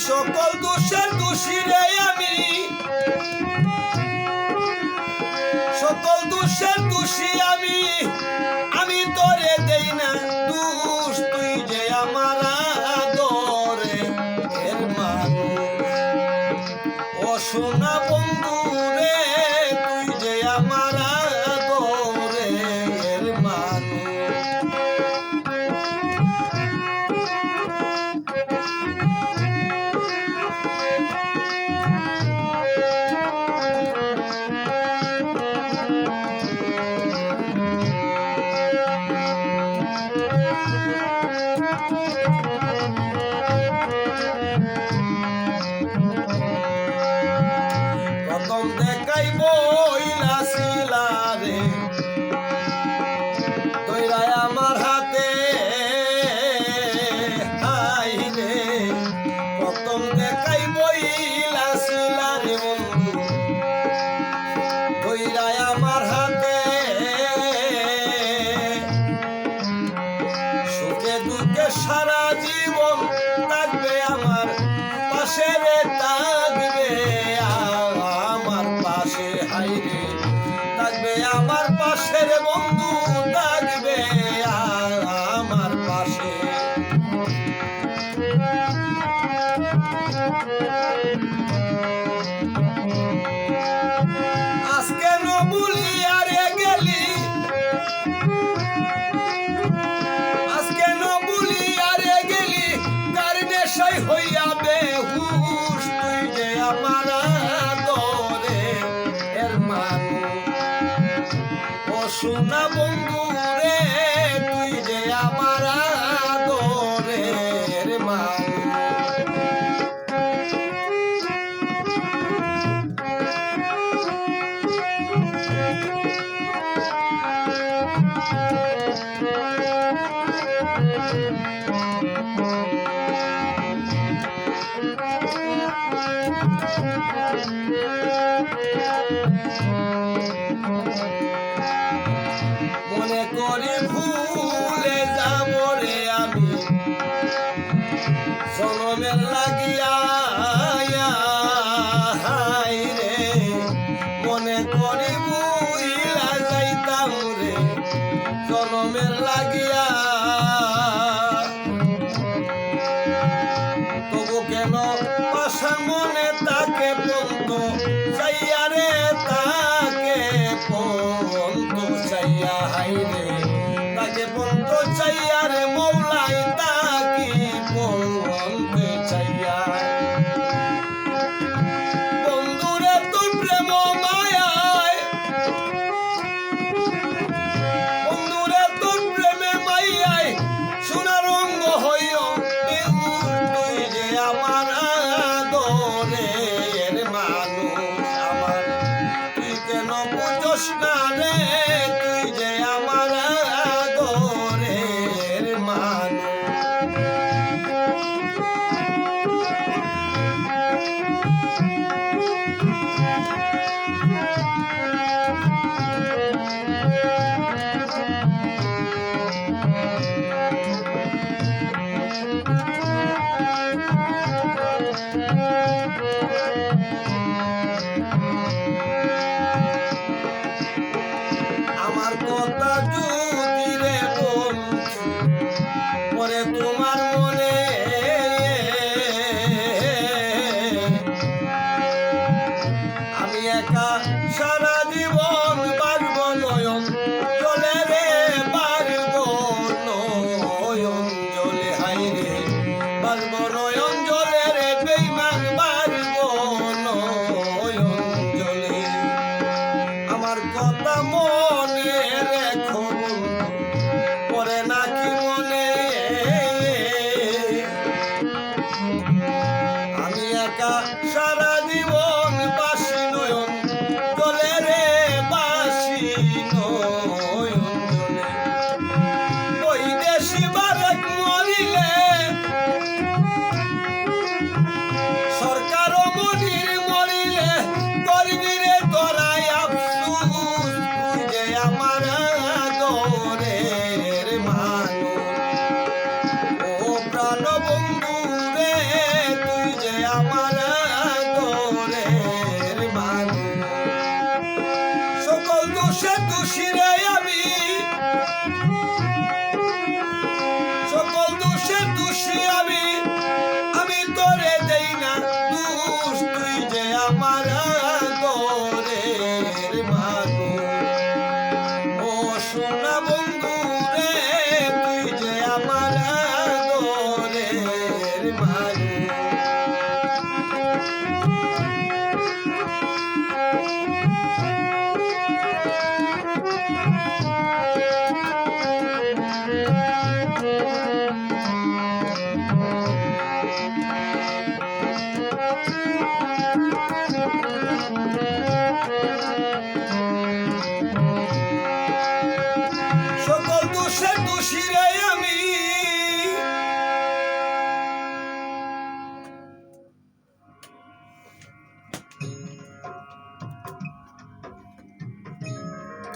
সকল দোষের দোষী রে আমি, সকল দোষের দোষী আমি, আমি তোরে দেই না দোষ, তুই যে আমার আদরে এর মানুষ। ও সোনা বন্ধু রে, তুই যে আমার আদরে এর মানুষ। প্রথম দেখাই বইলা ছিলা রে, দইরায় আমার হাতে হাই রে। প্রথম দেখাই বইলা ছিলা রে বন্ধু, দইরায় আমার হাতে। সুখে দুঃখে সারা জীবন থাকবে আমার পাশে রে, থাকবে আমার পাশে হাই রে, থাকবে আমার পাশে রে বন্ধু, থাকবে আমার পাশে। আজকে নবুলিয়া রে গেলি, আজকে নবুলিয়া রে গেলি, কার নেশায় হইয়া বেহুশ, তুই যে আমার আদরে এর মানুষ। ও সোনা বন্ধু রে, তুই যে আমার আদরে এর মানুষ। মনে করি ভুলে যাব রে আমি, জনমের লাগিয়া হাই রে। মনে করি ভুইলা যাইতাম রে, জনমের লাগিয়া। তবু কেন পাশান মনে তাকে পন্ত চাইয়া রে, তাকে পন্ত চাইয়া হাই রে, তাকে পন্ত চাইয়া রে মৌলাই, তাকে পন্ত চাইয়া। বন্ধুরে তোর প্রেম মায়ায়, বন্ধুরে তোর প্রেমে মাইয়ায় সোনা রঙ্গ হইও বেহুশ, তুই যে আমার আদরের মানুষ আমার। তুই কেন বুঝোস না রে, তুই যে আমার আদরের মানুষ। আমার কথা যদি রে বলছি পরে তোমার মনে, আমি একা সারা জীবন বাড়ব নয়ন জলে রে, বাড়ব নয়ন জলে হাই রে, বাড়ব নয়ন জলে রে বেইমান, বাড়ব নয়ন জলে। আমার কথা মনে রেখো পরে নাকি মনে, আমি একা সারা জীবন বাসি নয়ন জলে রে, বাসি নয়ন জলে। ওই দেশি বারেক মরিলে, সরকার মনির মরিলে, করবি রে তোরাই আফসুস, তুই যে আমার আদরের মানুষ। ও প্রাণ বন্ধু রে, তুই যে বন্ধু